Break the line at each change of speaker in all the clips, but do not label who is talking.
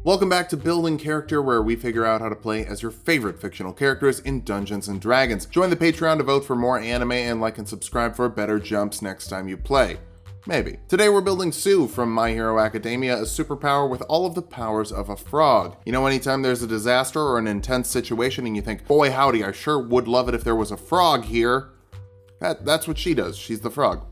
Welcome back to Building Character, where we figure out how to play as your favorite fictional characters in Dungeons & Dragons. Join the Patreon to vote for more anime and like and subscribe for better jumps next time you play. Maybe. Today we're building Tsu from My Hero Academia, a superpower with all of the powers of a frog. You know, anytime there's a disaster or an intense situation and you think, boy howdy, I sure would love it if there was a frog here. That's what she does. She's the frog.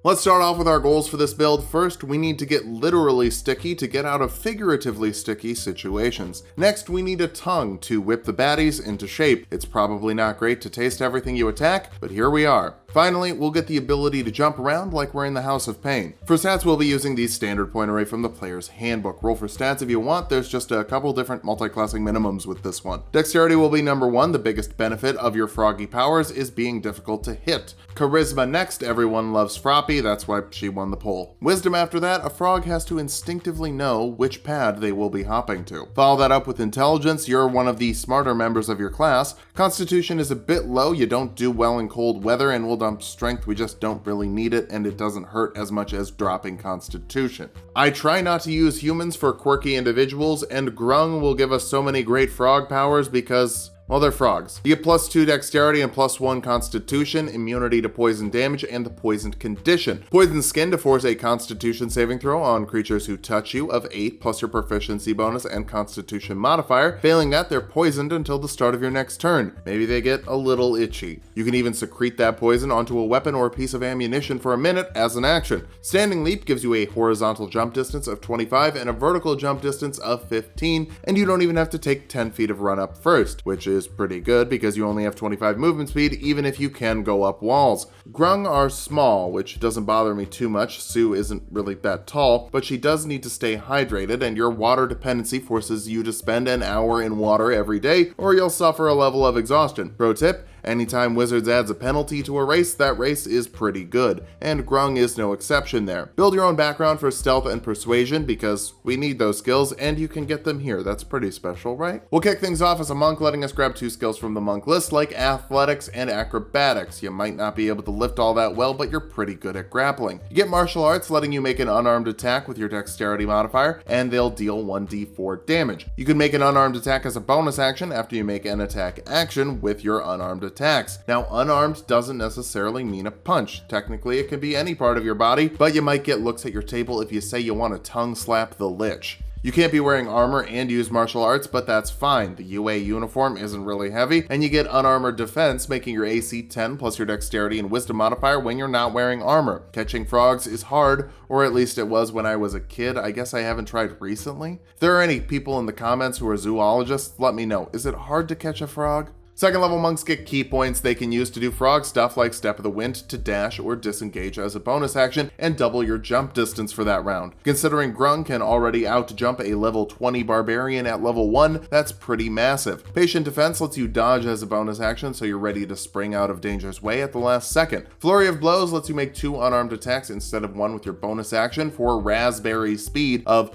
Let's start off with our goals for this build. First, we need to get literally sticky to get out of figuratively sticky situations. Next, we need a tongue to whip the baddies into shape. It's probably not great to taste everything you attack, but here we are. Finally, we'll get the ability to jump around like we're in the House of Pain. For stats, we'll be using the standard point array from the player's handbook. Roll for stats if you want, there's just a couple different multi-classing minimums with this one. Dexterity will be number 1, the biggest benefit of your froggy powers is being difficult to hit. Charisma next, everyone loves Froppy, that's why she won the poll. Wisdom after that, a frog has to instinctively know which pad they will be hopping to. Follow that up with intelligence, you're one of the smarter members of your class. Constitution is a bit low, you don't do well in cold weather, and we'll dump strength, we just don't really need it, and it doesn't hurt as much as dropping Constitution. I try not to use humans for quirky individuals, and Grung will give us so many great frog powers because, well, they're frogs. You get +2 dexterity and +1 constitution, immunity to poison damage, and the poisoned condition. Poison skin to force a constitution saving throw on creatures who touch you of 8 plus your proficiency bonus and constitution modifier. Failing that, they're poisoned until the start of your next turn. Maybe they get a little itchy. You can even secrete that poison onto a weapon or a piece of ammunition for a minute as an action. Standing leap gives you a horizontal jump distance of 25 and a vertical jump distance of 15, and you don't even have to take 10 feet of run up first, which is pretty good because you only have 25 movement speed even if you can go up walls. Grung are small, which doesn't bother me too much. Tsu isn't really that tall, but she does need to stay hydrated, and your water dependency forces you to spend an hour in water every day or you'll suffer a level of exhaustion. Pro tip, anytime Wizards adds a penalty to a race, that race is pretty good, and Grung is no exception there. Build your own background for stealth and persuasion because we need those skills and you can get them here. That's pretty special, right? We'll kick things off as a monk, letting us grab 2 skills from the monk list like athletics and acrobatics. You might not be able to lift all that well, but you're pretty good at grappling. You get martial arts, letting you make an unarmed attack with your dexterity modifier, and they'll deal 1d4 damage. You can make an unarmed attack as a bonus action after you make an attack action with your unarmed attacks. Now, unarmed doesn't necessarily mean a punch. Technically, it can be any part of your body, but you might get looks at your table if you say you want to tongue slap the Lich. You can't be wearing armor and use martial arts, but that's fine. The UA uniform isn't really heavy, and you get unarmored defense, making your AC 10 plus your dexterity and wisdom modifier when you're not wearing armor. Catching frogs is hard, or at least it was when I was a kid. I guess I haven't tried recently. If there are any people in the comments who are zoologists, let me know. Is it hard to catch a frog? Second level monks get key points they can use to do frog stuff like Step of the Wind to dash or disengage as a bonus action and double your jump distance for that round. Considering Grung can already out-jump a level 20 barbarian at level 1, that's pretty massive. Patient Defense lets you dodge as a bonus action so you're ready to spring out of danger's way at the last second. Flurry of Blows lets you make 2 unarmed attacks instead of 1 with your bonus action for raspberry speed of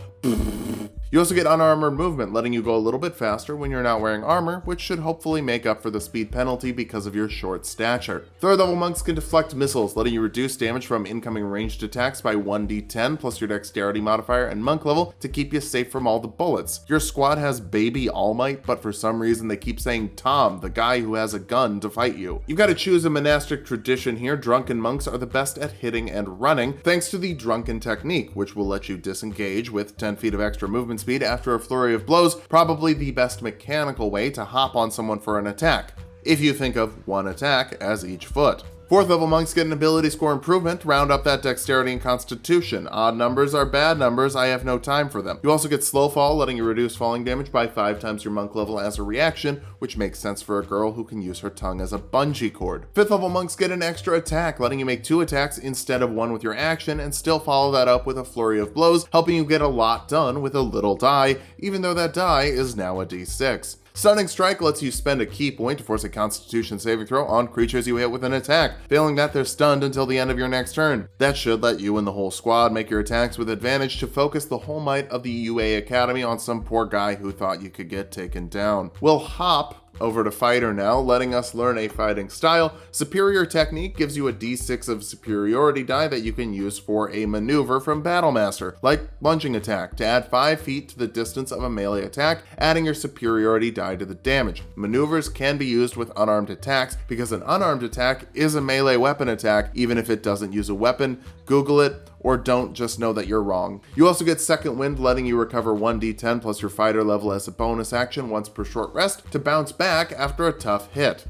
You also get unarmored movement, letting you go a little bit faster when you're not wearing armor, which should hopefully make up for the speed penalty because of your short stature. Third level monks can deflect missiles, letting you reduce damage from incoming ranged attacks by 1d10 plus your dexterity modifier and monk level to keep you safe from all the bullets. Your squad has baby All Might, but for some reason they keep saying Tom, the guy who has a gun, to fight you. You've got to choose a monastic tradition here. Drunken monks are the best at hitting and running, thanks to the drunken technique, which will let you disengage with 10 feet of extra movement speed after a flurry of blows, probably the best mechanical way to hop on someone for an attack, if you think of one attack as each foot. Fourth level monks get an ability score improvement, round up that dexterity and constitution. Odd numbers are bad numbers, I have no time for them. You also get slow fall, letting you reduce falling damage by 5 times your monk level as a reaction, which makes sense for a girl who can use her tongue as a bungee cord. Fifth level monks get an extra attack, letting you make 2 attacks instead of 1 with your action, and still follow that up with a flurry of blows, helping you get a lot done with a little die, even though that die is now a d6. Stunning Strike lets you spend a key point to force a Constitution saving throw on creatures you hit with an attack. Failing that, they're stunned until the end of your next turn. That should let you and the whole squad make your attacks with advantage to focus the whole might of the UA Academy on some poor guy who thought you could get taken down. We'll hop Over to Fighter now, letting us learn a fighting style. Superior Technique gives you a d6 of superiority die that you can use for a maneuver from Battlemaster, like lunging attack, to add 5 feet to the distance of a melee attack, adding your superiority die to the damage. Maneuvers can be used with unarmed attacks because an unarmed attack is a melee weapon attack even if it doesn't use a weapon. Google it, or don't just know that you're wrong. You also get Second Wind, letting you recover 1d10 plus your fighter level as a bonus action once per short rest to bounce back after a tough hit.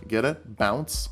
Get it? Bounce?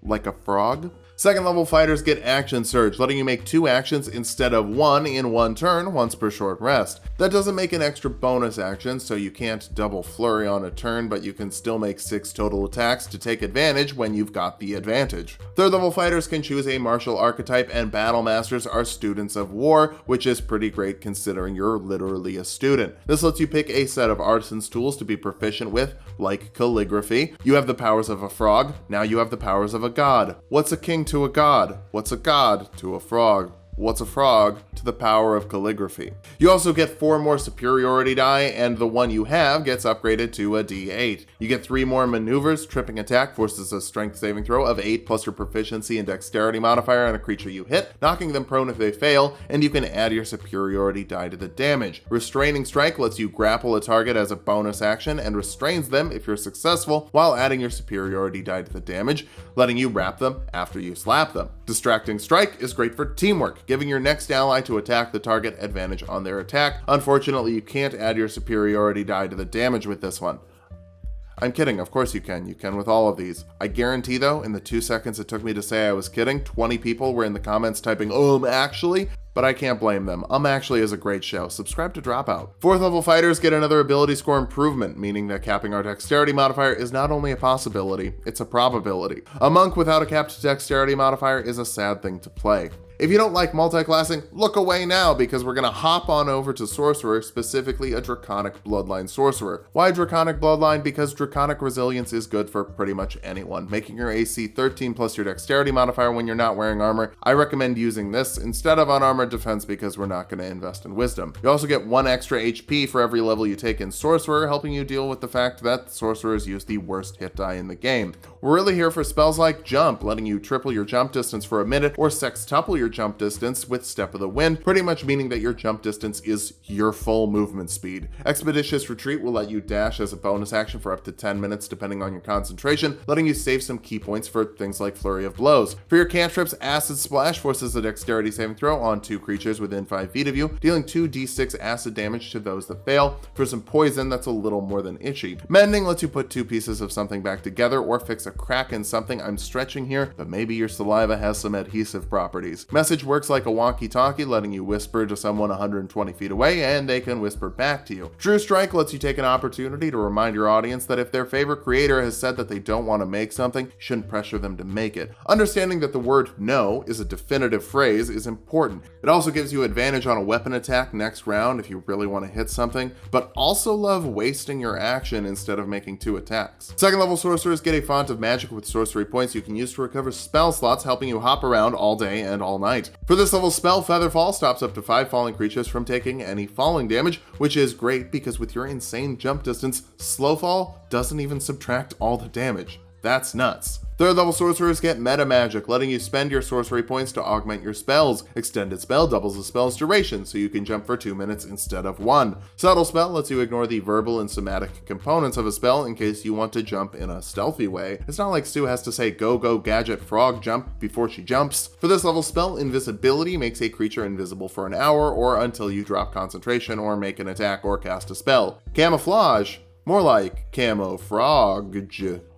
Like a frog? Second level fighters get Action Surge, letting you make 2 actions instead of 1 in 1 turn once per short rest. That doesn't make an extra bonus action, so you can't double flurry on a turn, but you can still make 6 total attacks to take advantage when you've got the advantage. Third level fighters can choose a martial archetype, and battle masters are students of war, which is pretty great considering you're literally a student. This lets you pick a set of artisan's tools to be proficient with, like calligraphy. You have the powers of a frog, now you have the powers of a god. What's a king to a god? What's a god to a frog? What's a frog to the power of calligraphy? You also get 4 more superiority die, and the one you have gets upgraded to a d8. You get 3 more maneuvers. Tripping attack forces a strength saving throw of 8 plus your proficiency and dexterity modifier on a creature you hit, knocking them prone if they fail, and you can add your superiority die to the damage. Restraining strike lets you grapple a target as a bonus action and restrains them if you're successful, while adding your superiority die to the damage, letting you wrap them after you slap them. Distracting strike is great for teamwork, giving your next ally to attack the target advantage on their attack. Unfortunately, you can't add your superiority die to the damage with this one. I'm kidding, of course you can. You can with all of these. I guarantee though, in the 2 seconds it took me to say I was kidding, 20 people were in the comments typing, actually, but I can't blame them. Actually is a great show. Subscribe to Dropout. 4th level fighters get another ability score improvement, meaning that capping our dexterity modifier is not only a possibility, it's a probability. A monk without a capped dexterity modifier is a sad thing to play. If you don't like multi-classing, look away now because we're going to hop on over to Sorcerer, specifically a Draconic Bloodline Sorcerer. Why Draconic Bloodline? Because Draconic Resilience is good for pretty much anyone, making your AC 13 plus your Dexterity modifier when you're not wearing armor. I recommend using this instead of unarmored defense because we're not going to invest in Wisdom. You also get 1 extra HP for every level you take in Sorcerer, helping you deal with the fact that Sorcerers use the worst hit die in the game. We're really here for spells like Jump, letting you triple your jump distance for a minute, or sextuple your jump distance with Step of the Wind, pretty much meaning that your jump distance is your full movement speed. Expeditious Retreat will let you dash as a bonus action for up to 10 minutes depending on your concentration, letting you save some key points for things like Flurry of Blows. For your cantrips, Acid Splash forces a dexterity saving throw on 2 creatures within 5 feet of you, dealing 2d6 acid damage to those that fail. For some poison, that's a little more than itchy. Mending lets you put 2 pieces of something back together or fix a crack in something. I'm stretching here, but maybe your saliva has some adhesive properties. Message works like a walkie-talkie, letting you whisper to someone 120 feet away and they can whisper back to you. True Strike lets you take an opportunity to remind your audience that if their favorite creator has said that they don't want to make something, you shouldn't pressure them to make it. Understanding that the word no is a definitive phrase is important. It also gives you advantage on a weapon attack next round if you really want to hit something, but also love wasting your action instead of making 2 attacks. Second level sorcerers get a font of magic with sorcery points you can use to recover spell slots, helping you hop around all day and all night. For this level spell, Featherfall stops up to 5 falling creatures from taking any falling damage, which is great because with your insane jump distance, Slowfall doesn't even subtract all the damage. That's nuts. Third level sorcerers get meta magic, letting you spend your sorcery points to augment your spells. Extended spell doubles the spell's duration, so you can jump for 2 minutes instead of 1. Subtle spell lets you ignore the verbal and somatic components of a spell in case you want to jump in a stealthy way. It's not like Sue has to say go gadget frog jump before she jumps. For this level spell, invisibility makes a creature invisible for an hour or until you drop concentration or make an attack or cast a spell. Camouflage, more like camoufrage.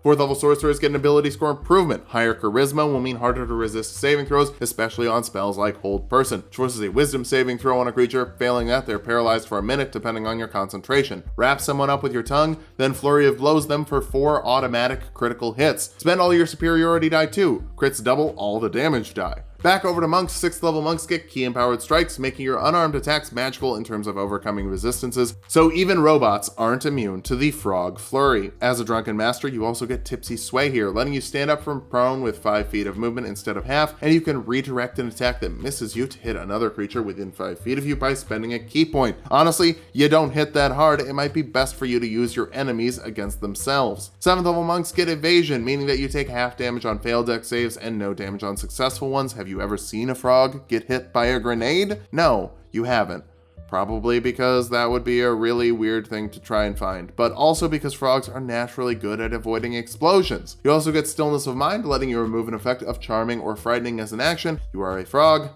4th level sorcerers get an ability score improvement. Higher charisma will mean harder to resist saving throws, especially on spells like Hold Person, which forces a wisdom saving throw on a creature. Failing that, they're paralyzed for a minute depending on your concentration. Wrap someone up with your tongue, then Flurry of Blows them for 4 automatic critical hits. Spend all your superiority die too. Crits double all the damage die. Back over to monks. 6th level monks get key empowered strikes, making your unarmed attacks magical in terms of overcoming resistances, so even robots aren't immune to the frog flurry. As a drunken master, you also get get tipsy sway here, letting you stand up from prone with 5 feet of movement instead of half, and you can redirect an attack that misses you to hit another creature within 5 feet of you by spending a key point. Honestly, you don't hit that hard, it might be best for you to use your enemies against themselves. 7th level monks get evasion, meaning that you take half damage on failed dex saves and no damage on successful ones. Have you ever seen a frog get hit by a grenade? No, you haven't. Probably because that would be a really weird thing to try and find, but also because frogs are naturally good at avoiding explosions. You also get stillness of mind, letting you remove an effect of charming or frightening as an action. You are a frog,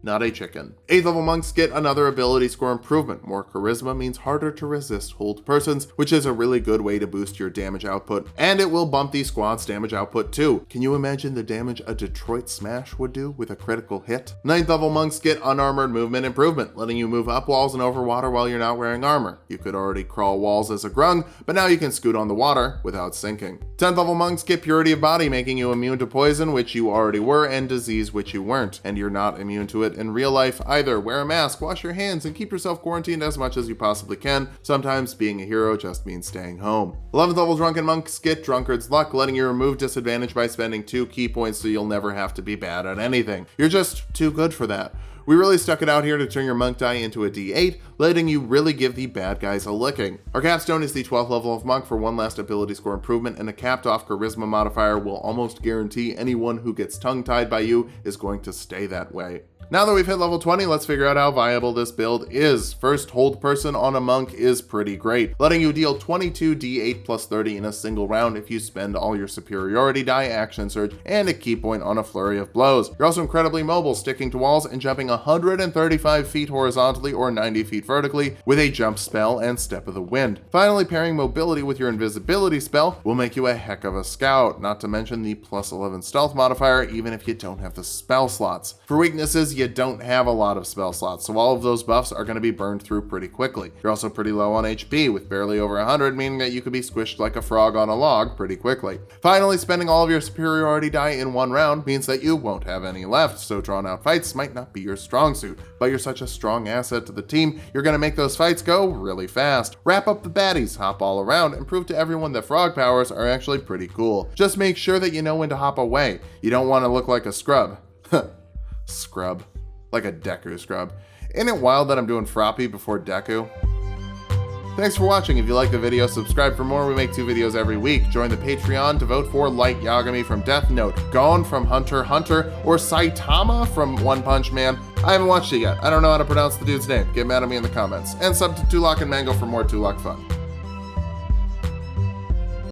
not a chicken. 8th level monks get another ability score improvement. More charisma means harder to resist hold persons, which is a really good way to boost your damage output, and it will bump the squad's damage output too. Can you imagine the damage a Detroit smash would do with a critical hit? 9th level monks get unarmored movement improvement, letting you move up walls and over water while you're not wearing armor. You could already crawl walls as a grung, but now you can scoot on the water without sinking. 10th level monks get purity of body, making you immune to poison, which you already were, and disease, which you weren't, and you're not immune to it in real life either. Wear a mask, wash your hands, and keep yourself quarantined as much as you possibly can. Sometimes being a hero just means staying home. 11th level drunken monks get drunkard's luck, letting you remove disadvantage by spending 2 key points so you'll never have to be bad at anything. You're just too good for that. We really stuck it out here to turn your monk die into a D8, letting you really give the bad guys a licking. Our capstone is the 12th level of monk for one last ability score improvement, and a capped off charisma modifier will almost guarantee anyone who gets tongue-tied by you is going to stay that way. Now that we've hit level 20, let's figure out how viable this build is. First, hold person on a monk is pretty great, letting you deal 22 d8 plus 30 in a single round if you spend all your superiority die, action surge, and a key point on a flurry of blows. You're also incredibly mobile, sticking to walls and jumping 135 feet horizontally or 90 feet vertically with a jump spell and step of the wind. Finally, pairing mobility with your invisibility spell will make you a heck of a scout, not to mention the plus 11 stealth modifier even if you don't have the spell slots. For weaknesses, you don't have a lot of spell slots, so all of those buffs are going to be burned through pretty quickly. You're also pretty low on HP, with barely over 100, meaning that you could be squished like a frog on a log pretty quickly. Finally, spending all of your superiority die in one round means that you won't have any left, so drawn out fights might not be your strong suit, but you're such a strong asset to the team, you're going to make those fights go really fast. Wrap up the baddies, hop all around, and prove to everyone that frog powers are actually pretty cool. Just make sure that you know when to hop away. You don't want to look like a scrub. Scrub. Like a Deku scrub. Isn't it wild that I'm doing Froppy before Deku? Thanks for watching. If you like the video, subscribe for more. We make 2 videos every week. Join the Patreon to vote for Light Yagami from Death Note, Gon from Hunter x Hunter, or Saitama from One Punch Man. I haven't watched it yet. I don't know how to pronounce the dude's name. Get mad at me in the comments. And sub to Tulak and Mango for more Tulak fun.